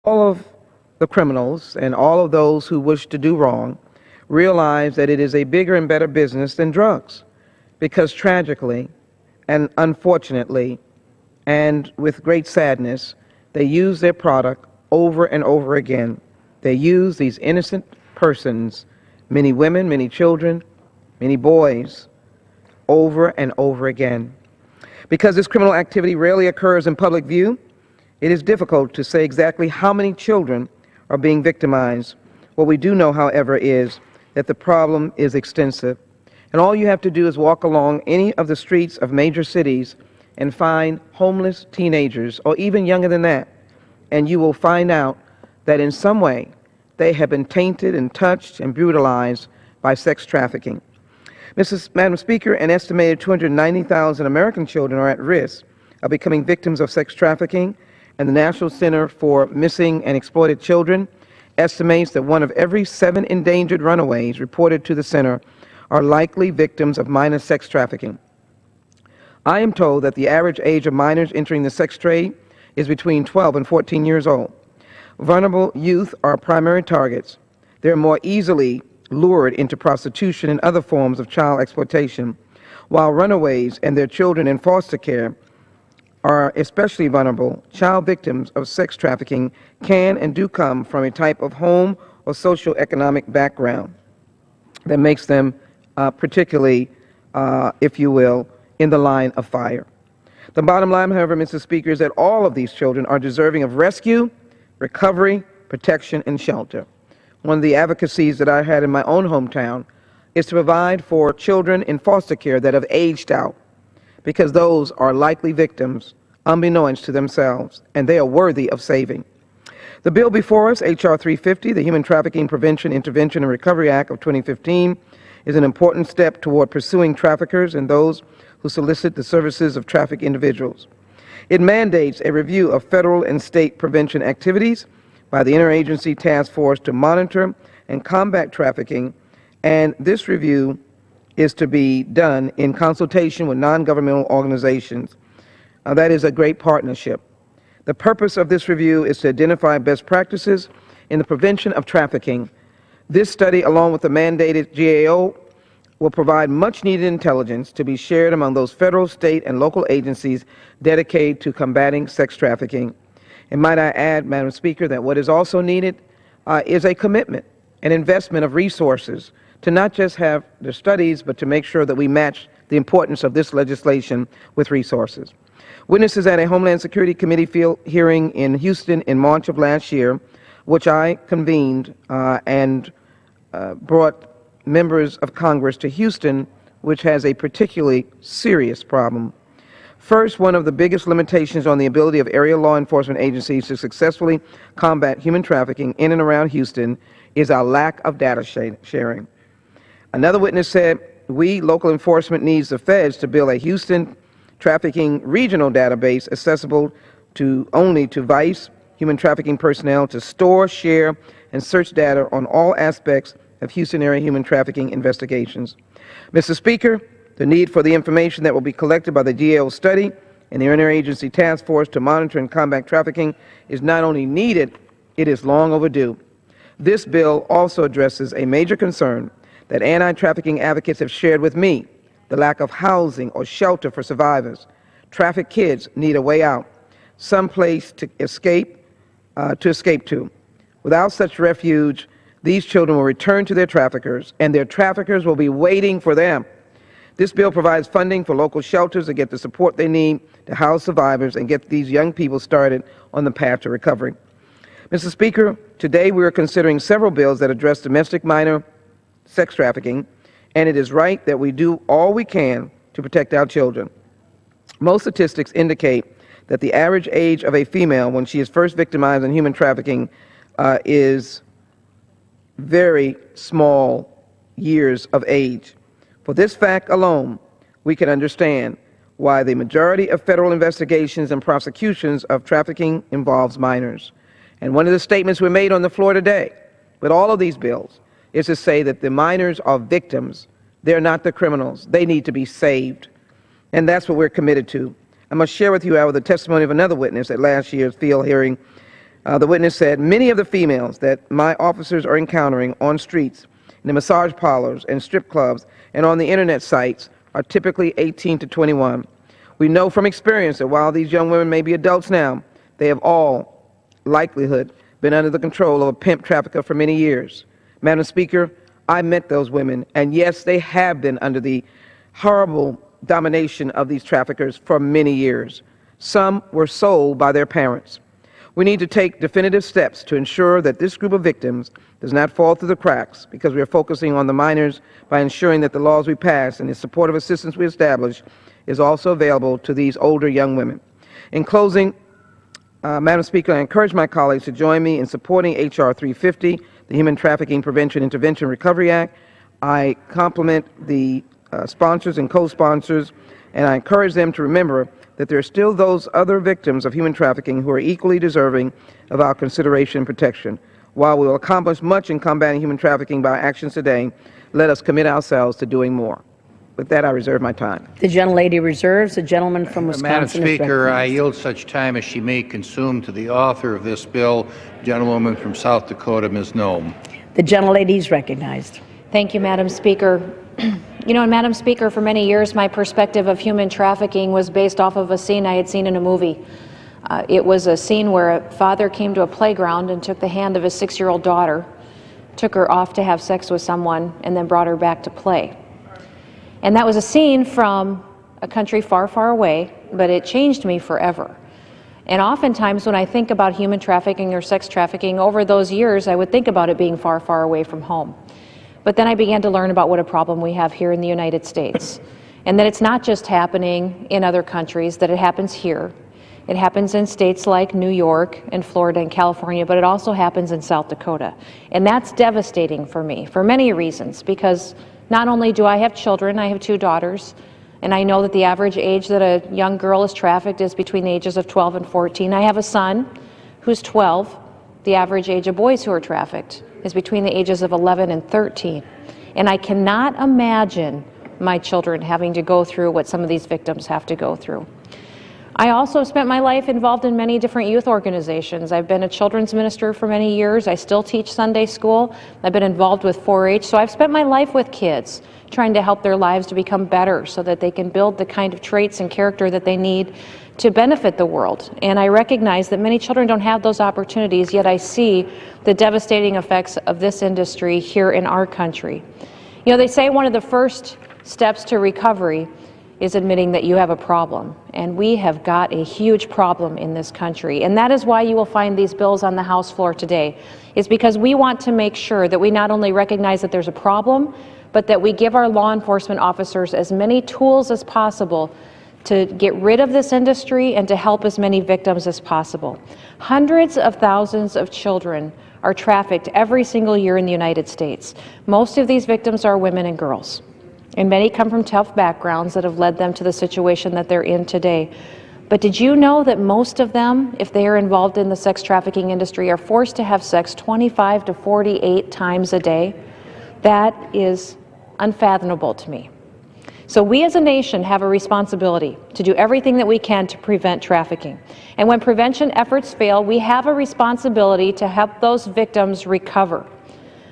All of the criminals and all of those who wish to do wrong realize that it is a bigger and better business than drugs, because tragically and unfortunately and with great sadness, they use their product over and over again. They use these innocent persons, many women, many children, many boys, over and over again. Because this criminal activity rarely occurs in public view, it is difficult to say exactly how many children are being victimized. What we do know, however, is that the problem is extensive. And all you have to do is walk along any of the streets of major cities and find homeless teenagers, or even younger than that, and you will find out that in some way they have been tainted and touched and brutalized by sex trafficking. Madam Speaker, an estimated 290,000 American children are at risk of becoming victims of sex trafficking, and the National Center for Missing and Exploited Children estimates that 1 of every 7 endangered runaways reported to the center are likely victims of minor sex trafficking. I am told that the average age of minors entering the sex trade is between 12 and 14 years old. Vulnerable youth are primary targets. They are more easily lured into prostitution and other forms of child exploitation, while runaways and their children in foster care are especially vulnerable. Child victims of sex trafficking can and do come from a type of home or socioeconomic background that makes them particularly, if you will, in the line of fire. The bottom line, however, Mr. Speaker, is that all of these children are deserving of rescue, recovery, protection, and shelter. One of the advocacies that I had in my own hometown is to provide for children in foster care that have aged out, because those are likely victims unbeknownst to themselves, and they are worthy of saving. The bill before us, H.R. 350, the Human Trafficking Prevention, Intervention, and Recovery Act of 2015, is an important step toward pursuing traffickers and those who solicit the services of trafficked individuals. It mandates a review of federal and state prevention activities by the Interagency Task Force to monitor and combat trafficking, and this review is to be done in consultation with non-governmental organizations. That is a great partnership. The purpose of this review is to identify best practices in the prevention of trafficking. This study, along with the mandated GAO, will provide much-needed intelligence to be shared among those federal, state, and local agencies dedicated to combating sex trafficking. And might I add, Madam Speaker, that what is also needed is a commitment, an investment of resources to not just have the studies, but to make sure that we match the importance of this legislation with resources. Witnesses at a Homeland Security Committee field hearing in Houston in March of last year, which I convened and brought members of Congress to Houston, which has a particularly serious problem. First, one of the biggest limitations on the ability of area law enforcement agencies to successfully combat human trafficking in and around Houston is our lack of data sharing. Another witness said, local enforcement needs the feds to build a Houston trafficking regional database accessible only to VICE, human trafficking personnel, to store, share, and search data on all aspects of Houston area human trafficking investigations. Mr. Speaker, the need for the information that will be collected by the GAO study and the Interagency Task Force to monitor and combat trafficking is not only needed, it is long overdue. This bill also addresses a major concern that anti-trafficking advocates have shared with me: the lack of housing or shelter for survivors. Trafficked kids need a way out, some place to escape to. Without such refuge, these children will return to their traffickers, and their traffickers will be waiting for them. This bill provides funding for local shelters to get the support they need to house survivors and get these young people started on the path to recovery. Mr. Speaker, today we are considering several bills that address domestic minor sex trafficking, and it is right that we do all we can to protect our children. Most statistics indicate that the average age of a female when she is first victimized in human trafficking is very small years of age. For this fact alone, we can understand why the majority of federal investigations and prosecutions of trafficking involves minors. And one of the statements we made on the floor today with all of these bills is to say that the minors are victims. They're not the criminals. They need to be saved. And that's what we're committed to. I must share with you, however, the testimony of another witness at last year's field hearing The witness said, many of the females that my officers are encountering on streets, in the massage parlors and strip clubs, and on the internet sites are typically 18 to 21. We know from experience that while these young women may be adults now, they have all likelihood been under the control of a pimp trafficker for many years. Madam Speaker, I met those women, and yes, they have been under the horrible domination of these traffickers for many years. Some were sold by their parents. We need to take definitive steps to ensure that this group of victims does not fall through the cracks, because we are focusing on the minors by ensuring that the laws we pass and the supportive assistance we establish is also available to these older young women. In closing, Madam Speaker, I encourage my colleagues to join me in supporting H.R. 350, the Human Trafficking Prevention, Intervention, Recovery Act. I compliment the sponsors and co-sponsors, and I encourage them to remember that there are still those other victims of human trafficking who are equally deserving of our consideration and protection. While we will accomplish much in combating human trafficking by actions today, let us commit ourselves to doing more. With that, I reserve my time. The gentlelady reserves. The gentleman from Wisconsin. Madam Speaker, I yield such time as she may consume to the author of this bill, gentlewoman from South Dakota, Ms. Noem. The gentlelady is recognized. Thank you, Madam Speaker. You know, Madam Speaker, for many years my perspective of human trafficking was based off of a scene I had seen in a movie. It was a scene where a father came to a playground and took the hand of his 6-year-old daughter, took her off to have sex with someone, and then brought her back to play. And that was a scene from a country far, far away, but it changed me forever. And oftentimes when I think about human trafficking or sex trafficking, over those years I would think about it being far, far away from home. But then I began to learn about what a problem we have here in the United States, and that it's not just happening in other countries, that it happens here. It happens in states like New York and Florida and California, but it also happens in South Dakota. And that's devastating for me for many reasons, because not only do I have children, I have 2 daughters, and I know that the average age that a young girl is trafficked is between the ages of 12 and 14. I have a son who's 12. The average age of boys who are trafficked is between the ages of 11 and 13. And I cannot imagine my children having to go through what some of these victims have to go through. I also spent my life involved in many different youth organizations. I've been a children's minister for many years. I still teach Sunday school. I've been involved with 4-H. So I've spent my life with kids, trying to help their lives to become better so that they can build the kind of traits and character that they need to benefit the world. And I recognize that many children don't have those opportunities, yet I see the devastating effects of this industry here in our country. You know, they say one of the first steps to recovery is admitting that you have a problem. And we have got a huge problem in this country. And that is why you will find these bills on the House floor today, is because we want to make sure that we not only recognize that there's a problem, but that we give our law enforcement officers as many tools as possible to get rid of this industry and to help as many victims as possible. Hundreds of thousands of children are trafficked every single year in the United States. Most of these victims are women and girls, and many come from tough backgrounds that have led them to the situation that they're in today. But did you know that most of them, if they are involved in the sex trafficking industry, are forced to have sex 25 to 48 times a day? That is unfathomable to me. So we as a nation have a responsibility to do everything that we can to prevent trafficking. And when prevention efforts fail, we have a responsibility to help those victims recover.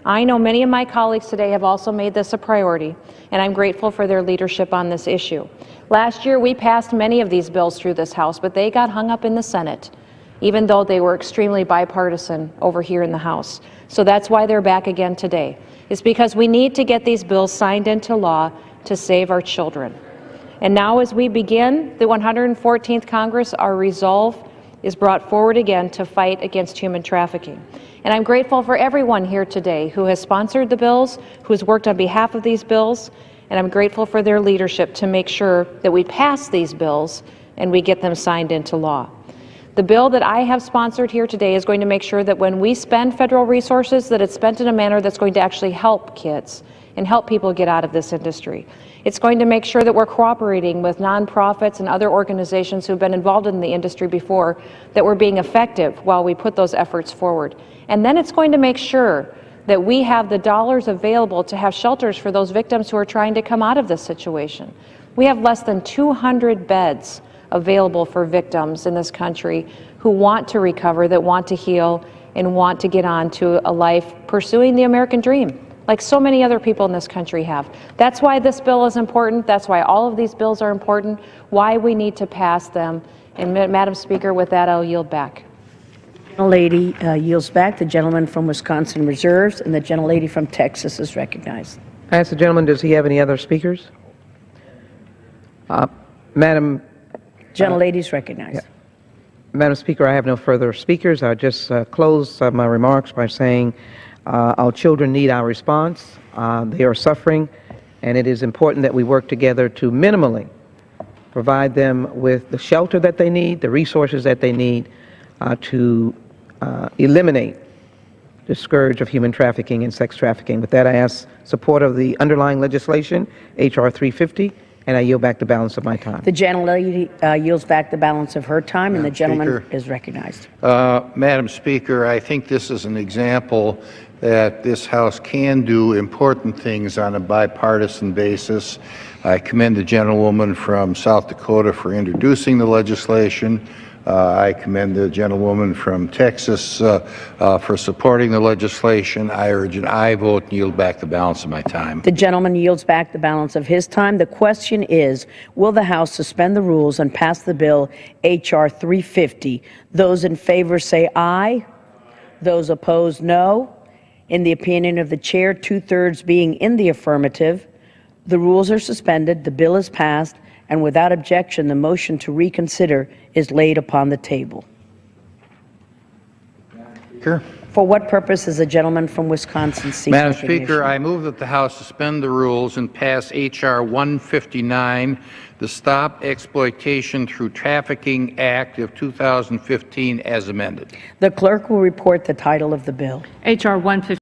I know many of my colleagues today have also made this a priority, and I'm grateful for their leadership on this issue. Last year, we passed many of these bills through this House, but they got hung up in the Senate, even though they were extremely bipartisan over here in the House. So that's why they're back again today. It's because we need to get these bills signed into law to save our children. And now as we begin the 114th Congress, our resolve is brought forward again to fight against human trafficking. And I'm grateful for everyone here today who has sponsored the bills, who has worked on behalf of these bills, and I'm grateful for their leadership to make sure that we pass these bills and we get them signed into law. The bill that I have sponsored here today is going to make sure that when we spend federal resources, that it's spent in a manner that's going to actually help kids and help people get out of this industry. It's going to make sure that we're cooperating with nonprofits and other organizations who've been involved in the industry before, that we're being effective while we put those efforts forward. And then it's going to make sure that we have the dollars available to have shelters for those victims who are trying to come out of this situation. We have less than 200 beds available for victims in this country who want to recover, that want to heal, and want to get on to a life pursuing the American dream, like so many other people in this country have. That's why this bill is important. That's why all of these bills are important, why we need to pass them. And Madam Speaker, with that, I'll yield back. The gentlelady yields back. The gentleman from Wisconsin reserves, and the gentlelady from Texas is recognized. I ask the gentleman, does he have any other speakers? Madam Gentlelady is recognized. yeah. Madam Speaker, I have no further speakers. I'll just close my remarks by saying our children need our response. They are suffering, and it is important that we work together to minimally provide them with the shelter that they need, the resources that they need to eliminate the scourge of human trafficking and sex trafficking. With that, I ask support of the underlying legislation, H.R. 350, and I yield back the balance of my time. The gentlelady yields back the balance of her time, and the gentleman Speaker. is recognized. Madam Speaker, I think this is an example that this House can do important things on a bipartisan basis. I commend the gentlewoman from South Dakota for introducing the legislation. I commend the gentlewoman from Texas for supporting the legislation. I urge an aye vote and yield back the balance of my time. The gentleman yields back the balance of his time. The question is, will the House suspend the rules and pass the bill H.R. 350? Those in favor say aye. Those opposed, no. In the opinion of the chair, 2/3 being in the affirmative, the rules are suspended, the bill is passed, and without objection, the motion to reconsider is laid upon the table. Speaker. For what purpose is the gentleman from Wisconsin seeking Madam recognition? Speaker, I move that the House suspend the rules and pass H.R. 159, the Stop Exploitation Through Trafficking Act of 2015, as amended. The clerk will report the title of the bill. H.R. 159.